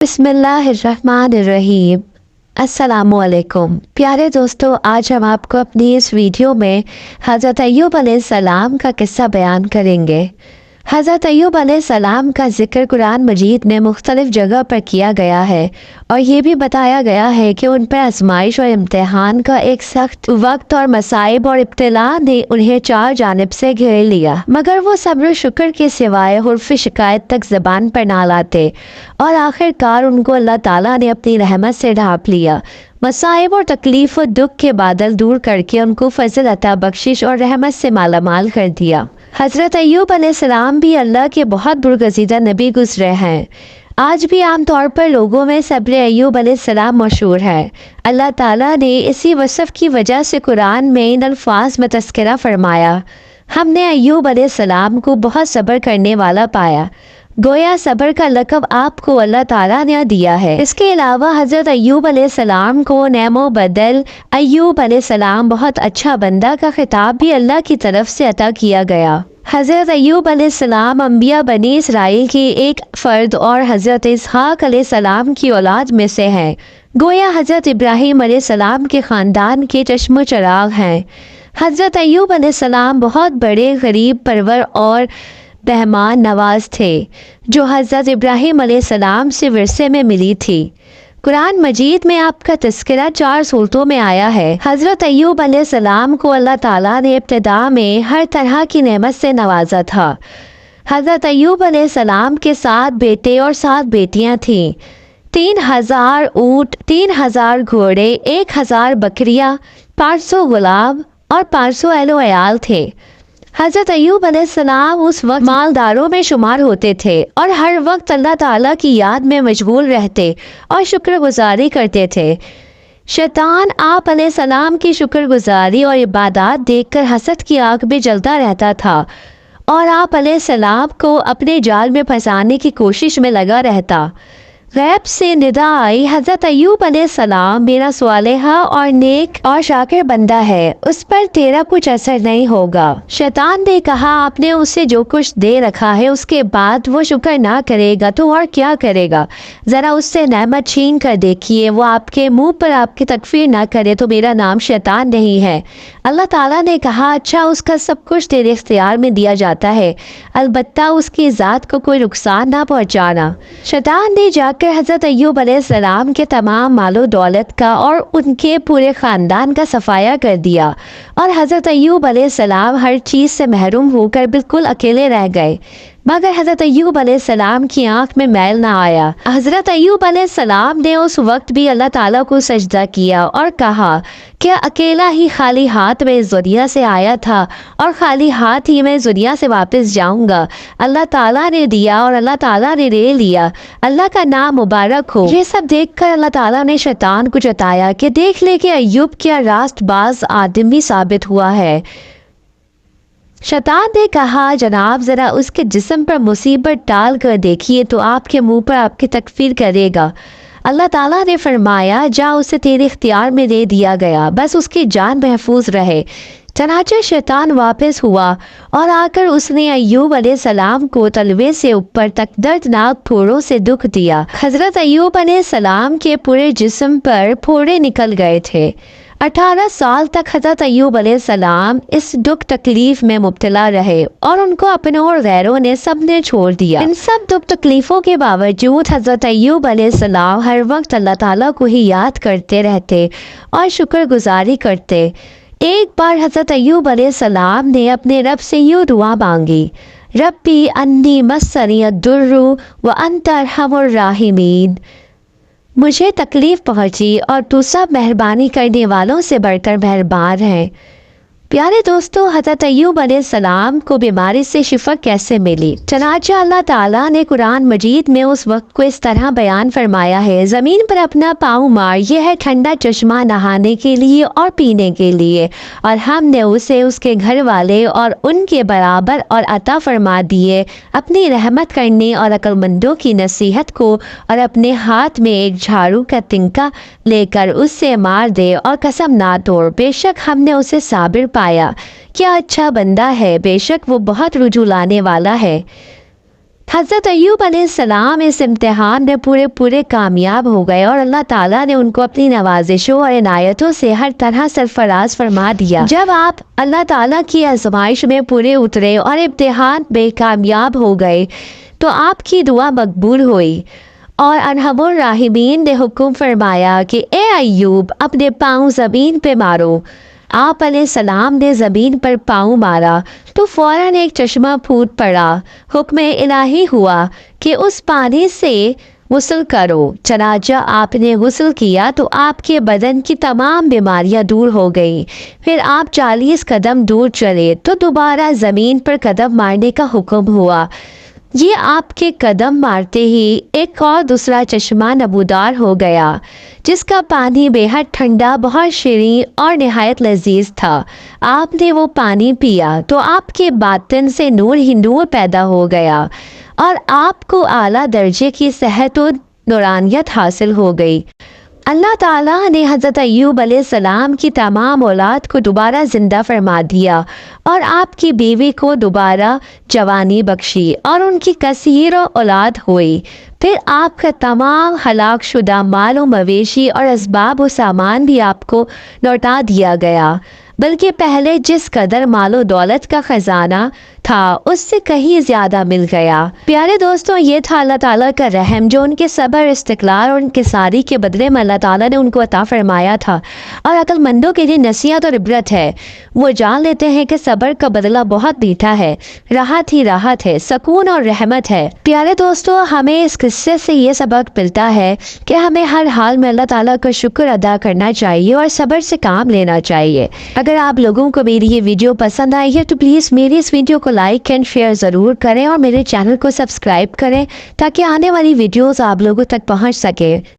बिस्मिल्लाहिर्रहमानिर्रहीम। अस्सलामुअलैकुम प्यारे दोस्तों, आज हम आपको अपनी इस वीडियो में हज़रत अय्यूब अलैहिस्सलाम का किस्सा बयान करेंगे। हज़रत अय्यूब अलैहिस्सलाम का जिक्र कुरान मजीद में मुख्तलिफ जगह पर किया गया है और ये भी बताया गया है कि उन पर आजमाइश और इम्तिहान का एक सख्त वक्त और मसाइब और इब्तिला ने उन्हें चार जानिब से घेर लिया, मगर वो सब्र शुक्र के सिवाय हुर्फ शिकायत तक ज़बान पर ना लाते और आखिरकार उनको अल्लाह ताला ने अपनी रहमत से ढांप लिया। मसाइब और तकलीफ और दुख के बादल दूर करके उनको फजल अता बख्शिश और रहमत से मालामाल कर दिया। हज़रत अय्यूब अलैहिस्सलाम भी अल्लाह के बहुत बुरगज़ीदा नबी गुजरे हैं। आज भी आम तौर पर लोगों में सब्र अय्यूब अलैहिस्सलाम मशहूर है। अल्लाह ताला ने इसी वसफ़ की वजह से कुरान में इन अल्फाज में तज़किरा फरमाया, हमने अय्यूब अलैहिस्सलाम को बहुत सब्र करने वाला पाया। गोया सब्र का लक़ब आपको अल्लाह ताला ने दिया है। इसके अलावा हज़रत अय्यूब अलैहिस्सलाम को नेमो बदल अय्यूब अलैहिस्सलाम बहुत अच्छा बंदा का खिताब भी अल्लाह की तरफ से अता किया गया। हज़रत अय्यूब अलैहिस्सलाम अंबिया बनी इसराइल की एक फ़र्द और हज़रत इसहाक़ अलैहिस्सलाम की औलाद में से हैं। गोया हज़रत इब्राहीम अलैहिस्सलाम के ख़ानदान के चश्मो चराग हैं। हज़रत अय्यूब अलैहिस्सलाम बहुत बड़े गरीब परवर और मेहमान नवाज थे जो हज़रत इब्राहीम अलैहिस्सलाम से विरसे में मिली थी। कुरान मजीद में आपका तज़किरा 4 सूरतों में आया है। हज़रत अय्यूब अलैहिस्सलाम को अल्लाह ताला ने इब्तिदा में हर तरह की नेमत से नवाजा था। हज़रत अय्यूब अलैहिस्सलाम के 7 बेटे और 7 बेटियां थीं। 3000 ऊँट, 3000 घोड़े, 1000 बकरियां, 500 गुलाम और 500 एलो अयाल थे। हज़रत अय्यूब अलैहिस्सलाम उस वक्त मालदारों में शुमार होते थे और हर वक्त अल्लाह ताला की याद में मशगूल रहते और शुक्रगुजारी करते थे। शैतान आप अलैहिस्सलाम की शुक्रगुजारी और इबादत देखकर हसद की आग में जलता रहता था और आप अलैहिस्सलाम को अपने जाल में फंसाने की कोशिश में लगा रहता। गैब से निदा आई, हज़रत अय्यूब अलैहिस्सलाम मेरा स्वालिहा और नेक और शाकिर बंदा है, उस पर तेरा कुछ असर नहीं होगा। शैतान ने कहा, आपने उसे जो कुछ दे रखा है उसके बाद वो शुक्र ना करेगा तो और क्या करेगा। ज़रा उससे नेमत छीन कर देखिए, वो आपके मुंह पर आपकी तकफीर ना करे तो मेरा नाम शैतान नहीं है। अल्लाह ताला ने कहा, अच्छा उसका सब कुछ तेरे इख्तियार में दिया जाता है, अलबत्ता उसकी ज़ात को कोई नुकसान ना पहुँचाना। शैतान ने जाकर हज़रत अय्यूब अलैहिस्सलाम के तमाम मालो दौलत का और उनके पूरे ख़ानदान का सफाया कर दिया और हज़रत अय्यूब अलैहिस्सलाम हर चीज़ से महरूम होकर बिल्कुल अकेले रह गए। मगर हज़रत अय्यूब अलैहिस्सलाम की आंख में मैल ना आया। हज़रत अय्यूब अलैहिस्सलाम ने उस वक्त भी अल्लाह ताला को सजदा किया और कहा, क्या अकेला ही खाली हाथ में इस दुनिया से आया था और खाली हाथ ही मैं इस दुनिया से वापस जाऊंगा। अल्लाह ताला ने दिया और अल्लाह ताला ने ले लिया, अल्लाह का नाम मुबारक हो। ये सब देखकर अल्लाह ताला ने शैतान को जताया कि देख ले कि अय्यूब क्या रास्तबाज आदमी साबित हुआ है। शैतान ने कहा, जनाब ज़रा उसके जिस्म पर मुसीबत डाल कर देखिए तो आपके मुंह पर आपकी तकफीर करेगा। अल्लाह ताला ने फरमाया, जा उसे तेरे इख्तियार में दे दिया गया, बस उसकी जान महफूज रहे। चनाचे शैतान वापस हुआ और आकर उसने अय्यूब अलैहिस्सलाम को तलवे से ऊपर तक दर्दनाक फोड़ों से दुख दिया। हज़रत अय्यूब अलैहिस्सलाम के पूरे जिस्म पर फोड़े निकल गए थे। 18 साल तक हज़रत अय्यूब अलैहिस्सलाम इस दुख तकलीफ में मुब्तला रहे और उनको अपनों और गैरों ने सब ने छोड़ दिया। इन सब दुख तकलीफ़ों के बावजूद हज़रत अय्यूब अलैहिस्सलाम हर वक्त अल्लाह ताला को ही याद करते रहते और शुक्रगुजारी करते। एक बार हज़रत अय्यूब अलैहिस्सलाम ने अपने रब से यूँ दुआ मांगी, रब्बी अन्नी मस्सनी अद्दुर्रु व अंता अरहमुर राहिमीन, मुझे तकलीफ़ पहुँची और तू सब मेहरबानी करने वालों से बढ़कर मेहरबान है। प्यारे दोस्तों, हज़रत अय्यूब अलैहिस्सलाम को बीमारी से शिफा कैसे मिली। चनाचा अल्लाह ताला ने कुरान मजीद में उस वक्त को इस तरह बयान फरमाया है, ज़मीन पर अपना पाँव मार, यह है ठंडा चश्मा नहाने के लिए और पीने के लिए, और हमने उसे उसके घर वाले और उनके बराबर और अता फरमा दिए अपनी रहमत करने और अक्लमंदों की नसीहत को, और अपने हाथ में एक झाड़ू का तिनका लेकर उससे मार दे और कसम ना तोड़, बेशक हमने उसे साबिर पाया। क्या अच्छा बंदा है, बेशक वो बहुत रुजू लाने वाला है। हज़रत अय्यूब अलैहिस्सलाम इस इम्तिहान में पूरे कामयाब हो गए और अल्लाह ताला ने उनको अपनी नवाजिशों और इनायतों से हर तरह सरफराज फरमा दिया। जब आप अल्लाह ताला की आजमाइश में पूरे उतरे और इम्तिहान में कामयाब हो गए तो आपकी दुआ मकबूल हुई और अरहमुर राहिमीन ने हुक्म फरमाया कि ए अय्यूब अपने पाँव ज़मीन पे मारो। आप अलैहिस्सलाम ने ज़मीन पर पाँव मारा तो फ़ौरन एक चश्मा फूट पड़ा। हुक्म इलाही हुआ कि उस पानी से गुस्ल करो। चनाचा आपने गुस्ल किया तो आपके बदन की तमाम बीमारियां दूर हो गई। फिर आप 40 कदम दूर चले तो दोबारा ज़मीन पर कदम मारने का हुक्म हुआ। ये आपके कदम मारते ही एक और दूसरा चश्मा नबूदार हो गया जिसका पानी बेहद ठंडा, बहुत शीरीं और निहायत लजीज था। आपने वो पानी पिया तो आपके बातिन से नूर ही नूर पैदा हो गया और आपको आला दर्जे की सेहत और नूरानियत हासिल हो गई। अल्लाह ताला ने हज़रत अय्यूब अलैहिस्सलाम की तमाम औलाद को दोबारा ज़िंदा फरमा दिया और आपकी बीवी को दोबारा जवानी बख्शी और उनकी कसीर औलाद हुई। फिर आपका तमाम हलाक शुदा माल व मवेशी और असबाब व सामान भी आपको लौटा दिया गया, बल्कि पहले जिस कदर मालो दौलत का ख़जाना था उससे कहीं ज़्यादा मिल गया। प्यारे दोस्तों, ये था अल्लाह ताला का रहम जो उनके सब्र, इस्तिक़लाल और उनके सारी के बदले में अल्लाह ताला ने उनको अता फरमाया था और अक्लमंदों के लिए नसीहत और इबरत है। वो जान लेते हैं कि सब्र का बदला बहुत मीठा है, राहत ही राहत है, सुकून और रहमत है। प्यारे दोस्तों, हमें इस किस्से से ये सबक मिलता है कि हमें हर हाल में अल्लाह ताला का शुक्र अदा करना चाहिए और सब्र से काम लेना चाहिए। अगर आप लोगों को मेरी ये वीडियो पसंद आई है तो प्लीज़ मेरी इस वीडियो को लाइक एंड शेयर ज़रूर करें और मेरे चैनल को सब्सक्राइब करें ताकि आने वाली वीडियोस आप लोगों तक पहुंच सके।